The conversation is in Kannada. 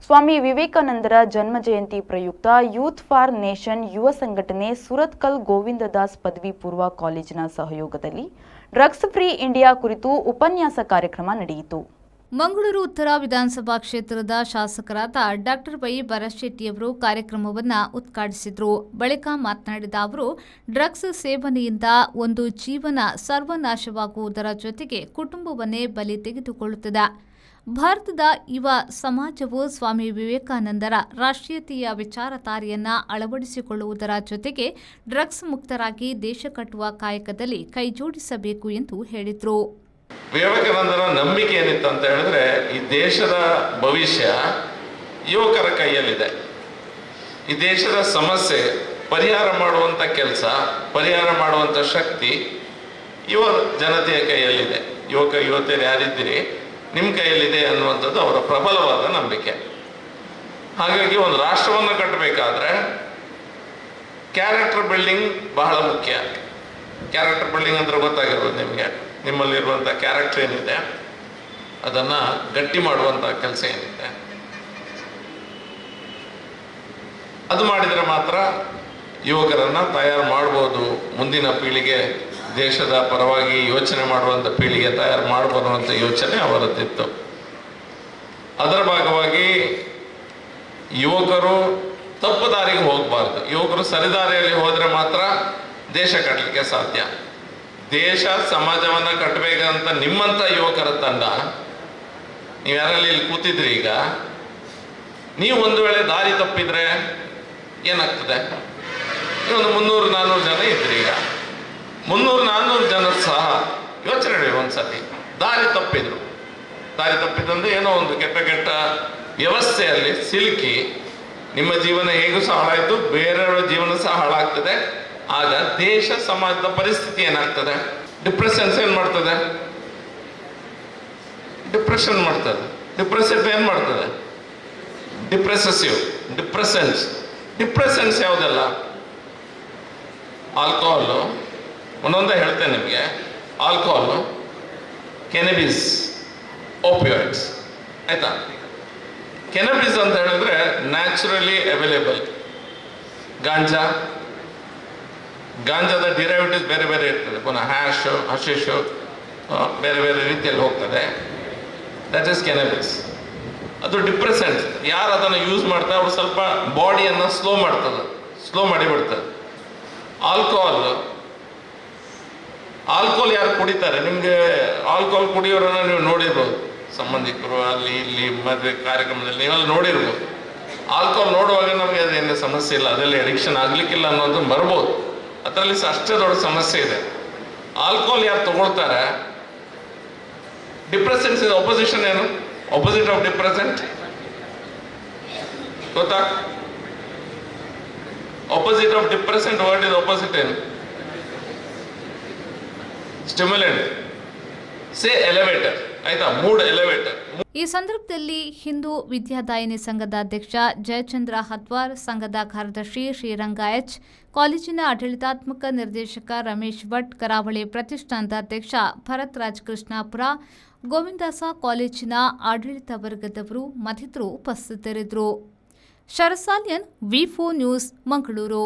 ಸ್ವಾಮಿ ವಿವೇಕಾನಂದರ ಜನ್ಮ ಜಯಂತಿ ಪ್ರಯುಕ್ತ ಯೂತ್ ಫಾರ್ ನೇಷನ್ ಯುವ ಸಂಘಟನೆ ಸುರತ್ಕಲ್ ಗೋವಿಂದದಾಸ್ ಪದವಿ ಪೂರ್ವ ಕಾಲೇಜಿನ ಸಹಯೋಗದಲ್ಲಿ ಡ್ರಗ್ಸ್ ಫ್ರೀ ಇಂಡಿಯಾ ಕುರಿತು ಉಪನ್ಯಾಸ ಕಾರ್ಯಕ್ರಮ ನಡೆಯಿತು. ಮಂಗಳೂರು ಉತ್ತರ ವಿಧಾನಸಭಾ ಕ್ಷೇತ್ರದ ಶಾಸಕರಾದ ಡಾಕ್ಟರ್ ವೈ ಭರತ್ ಕಾರ್ಯಕ್ರಮವನ್ನು ಉದ್ಘಾಟಿಸಿದರು. ಬಳಿಕ ಮಾತನಾಡಿದ ಅವರು, ಡ್ರಗ್ಸ್ ಸೇವನೆಯಿಂದ ಒಂದು ಜೀವನ ಸರ್ವನಾಶವಾಗುವುದರ ಜೊತೆಗೆ ಕುಟುಂಬವನ್ನೇ ಬಲಿ ತೆಗೆದುಕೊಳ್ಳುತ್ತದೆ. ಭಾರತದ ಯುವ ಸಮಾಜವು ಸ್ವಾಮಿ ವಿವೇಕಾನಂದರ ರಾಷ್ಟ್ರೀಯತೆಯ ವಿಚಾರಧಾರೆಯನ್ನು ಅಳವಡಿಸಿಕೊಳ್ಳುವುದರ ಜೊತೆಗೆ ಡ್ರಗ್ಸ್ ಮುಕ್ತರಾಗಿ ದೇಶ ಕಟ್ಟುವ ಕಾಯಕದಲ್ಲಿ ಕೈಜೋಡಿಸಬೇಕು ಎಂದು ಹೇಳಿದರು. ವಿವೇಕಾನಂದರ ನಂಬಿಕೆ ಏನಿತ್ತು ಅಂತ ಹೇಳಿದ್ರೆ, ಈ ದೇಶದ ಭವಿಷ್ಯ ಯುವಕರ ಕೈಯಲ್ಲಿದೆ. ಈ ದೇಶದ ಸಮಸ್ಯೆ ಪರಿಹಾರ ಮಾಡುವಂಥ ಕೆಲಸ, ಪರಿಹಾರ ಮಾಡುವಂಥ ಶಕ್ತಿ ಯುವ ಜನತೆಯ ಕೈಯಲ್ಲಿದೆ. ಯುವತಿಯರು ಯಾರಿದ್ದೀರಿ, ನಿಮ್ಮ ಕೈಯಲ್ಲಿದೆ ಅನ್ನುವಂಥದ್ದು ಅವರ ಪ್ರಬಲವಾದ ನಂಬಿಕೆ. ಹಾಗಾಗಿ ಒಂದು ರಾಷ್ಟ್ರವನ್ನು ಕಟ್ಟಬೇಕಾದ್ರೆ ಕ್ಯಾರೆಕ್ಟರ್ ಬಿಲ್ಡಿಂಗ್ ಬಹಳ ಮುಖ್ಯ. ಕ್ಯಾರೆಕ್ಟರ್ ಬಿಲ್ಡಿಂಗ್ ಅಂದ್ರೆ ಗೊತ್ತಾಗಿರ್ಬೋದು ನಿಮಗೆ. ನಿಮ್ಮಲ್ಲಿರುವಂಥ ಕ್ಯಾರೆಕ್ಟರ್ ಏನಿದೆ ಅದನ್ನು ಗಟ್ಟಿ ಮಾಡುವಂಥ ಕೆಲಸ ಏನಿದೆ ಅದು ಮಾಡಿದರೆ ಮಾತ್ರ ಯುವಕರನ್ನು ತಯಾರು ಮಾಡ್ಬೋದು. ಮುಂದಿನ ಪೀಳಿಗೆ, ದೇಶದ ಪರವಾಗಿ ಯೋಚನೆ ಮಾಡುವಂಥ ಪೀಳಿಗೆ ತಯಾರು ಮಾಡ್ಬೋದು ಅಂತ ಯೋಚನೆ ಅವರದ್ದಿತ್ತು. ಅದರ ಭಾಗವಾಗಿ ಯುವಕರು ತಪ್ಪು ದಾರಿಗೆ ಹೋಗಬಾರ್ದು. ಯುವಕರು ಸರಿದಾರಿಯಲ್ಲಿ ಹೋದರೆ ಮಾತ್ರ ದೇಶ ಕಟ್ಟಲಿಕ್ಕೆ ಸಾಧ್ಯ. ದೇಶ ಸಮಾಜವನ್ನು ಕಟ್ಟಬೇಕಂತ ನಿಮ್ಮಂಥ ಯುವಕರ ತಂಡ, ನೀವು ಯಾರಲ್ಲಿ ಇಲ್ಲಿ ಕೂತಿದ್ರಿ, ಈಗ ನೀವು ಒಂದು ವೇಳೆ ದಾರಿ ತಪ್ಪಿದ್ರೆ ಏನಾಗ್ತದೆ? ನೀವೊಂದು 300-400 ಜನ ಇದ್ರಿ. ಈಗ 300-400 ಜನರು ಸಹ ಯೋಚನೆ ಮಾಡಿ, ಒಂದ್ಸತಿ ದಾರಿ ತಪ್ಪಿದಂದ್ರೆ ಏನೋ ಒಂದು ಕೆಟ್ಟ ವ್ಯವಸ್ಥೆಯಲ್ಲಿ ಸಿಲುಕಿ ನಿಮ್ಮ ಜೀವನ ಹೇಗೂ ಸಹ ಹಾಳಾಯಿತು, ಬೇರೆಯವರ ಜೀವನ ಸಹ ಹಾಳಾಗ್ತದೆ. ಆಗ ದೇಶ ಸಮಾಜದ ಪರಿಸ್ಥಿತಿ ಏನಾಗ್ತದೆ? ಡಿಪ್ರೆಷನ್ಸ್ ಏನು ಮಾಡ್ತದೆ? ಡಿಪ್ರೆಷನ್ ಮಾಡ್ತದೆ. ಡಿಪ್ರೆಸಿವ್ ಏನು ಮಾಡ್ತದೆ? ಡಿಪ್ರೆಷನ್ಸ್ ಯಾವುದೆಲ್ಲ? ಆಲ್ಕೋಹಾಲು, ಒಂದೊಂದೇ ಹೇಳ್ತೇನೆ ನಿಮಗೆ. Alcohol, ಕೆನಬಿಸ್, opioids. ಆಯ್ತಾ? ಕೆನಬಿಸ್ ಅಂತ ಹೇಳಿದ್ರೆ ನ್ಯಾಚುರಲಿ ಅವೈಲೇಬಲ್. ಗಾಂಜಾದ ಡಿರೈವೇಟಿವ್ಸ್ ಬೇರೆ ಬೇರೆ ಇರ್ತದೆ. ಪುನಃ ಹಶಿಶು ಬೇರೆ ಬೇರೆ ರೀತಿಯಲ್ಲಿ ಹೋಗ್ತದೆ. That is cannabis. ಅದು ಡಿಪ್ರೆಸೆಂಟ್. ಯಾರು ಅದನ್ನು ಯೂಸ್ ಮಾಡ್ತಾರೆ ಅವರು ಸ್ವಲ್ಪ ಬಾಡಿಯನ್ನು ಸ್ಲೋ ಮಾಡಿಬಿಡ್ತದೆ. ಆಲ್ಕೋಹಾಲ್ ಯಾರು ಕುಡಿತಾರೆ, ನಿಮಗೆ ಆಲ್ಕೋಹಾಲ್ ಕುಡಿಯೋರನ್ನ ನೀವು ನೋಡಿರ್ಬೋದು, ಸಂಬಂಧಿಕರು ಅಲ್ಲಿ ಇಲ್ಲಿ ಮದುವೆ ಕಾರ್ಯಕ್ರಮದಲ್ಲಿ ನೀವೆಲ್ಲ ನೋಡಿರ್ಬೋದು. ಆಲ್ಕೋಹಾಲ್ ನೋಡುವಾಗ ನಮಗೆ ಅದೇನು ಸಮಸ್ಯೆ ಇಲ್ಲ, ಅದರಲ್ಲಿ ಅಡಿಕ್ಷನ್ ಆಗ್ಲಿಕ್ಕಿಲ್ಲ ಅನ್ನೋದು ಬರ್ಬೋದು. ಅದರಲ್ಲಿ ಅಷ್ಟೇ ದೊಡ್ಡ ಸಮಸ್ಯೆ ಇದೆ. ಆಲ್ಕೋಹಾಲ್ ಯಾರು ತಗೊಳ್ತಾರೆ, ಡಿಪ್ರೆಸೆನ್ಸ್ ಇದೆ. ಅಪೋಸಿಷನ್ ಏನು? ಆಪೋಸಿಟ್ ಆಫ್ ಡಿಪ್ರೆಸೆಂಟ್ ಗೊತ್ತಾ? Opposite of depressant word is opposite ಏನು? ಸ್ಟಿಮ್ಯುಲೆಂಟ್. ಸೇ ಎಲಿವೇಟರ್. ಆಯ್ತಾ? Mood elevator. ಈ ಸಂದರ್ಭದಲ್ಲಿ ಹಿಂದೂ ವಿದ್ಯಾದಾಯಿನಿ ಸಂಘದ ಅಧ್ಯಕ್ಷ ಜಯಚಂದ್ರ ಹತ್ವಾರ್, ಸಂಘದ ಕಾರ್ಯದರ್ಶಿ ಶ್ರೀರಂಗ ಎಚ್, ಕಾಲೇಜಿನ ಆಡಳಿತಾತ್ಮಕ ನಿರ್ದೇಶಕ ರಮೇಶ್ ಭಟ್, ಕರಾವಳಿ ಪ್ರತಿಷ್ಠಾನದ ಅಧ್ಯಕ್ಷ ಭರತ್ ರಾಜ್ ಕೃಷ್ಣಾಪುರ, ಗೋವಿಂದಾಸ ಕಾಲೇಜಿನ ಆಡಳಿತ ವರ್ಗದವರು ಮತ್ತಿತರರು ಉಪಸ್ಥಿತರಿದ್ದರು. ಶರಸಾಲಿಯನ್, ವಿ4 ನ್ಯೂಸ್, ಮಂಗಳೂರು.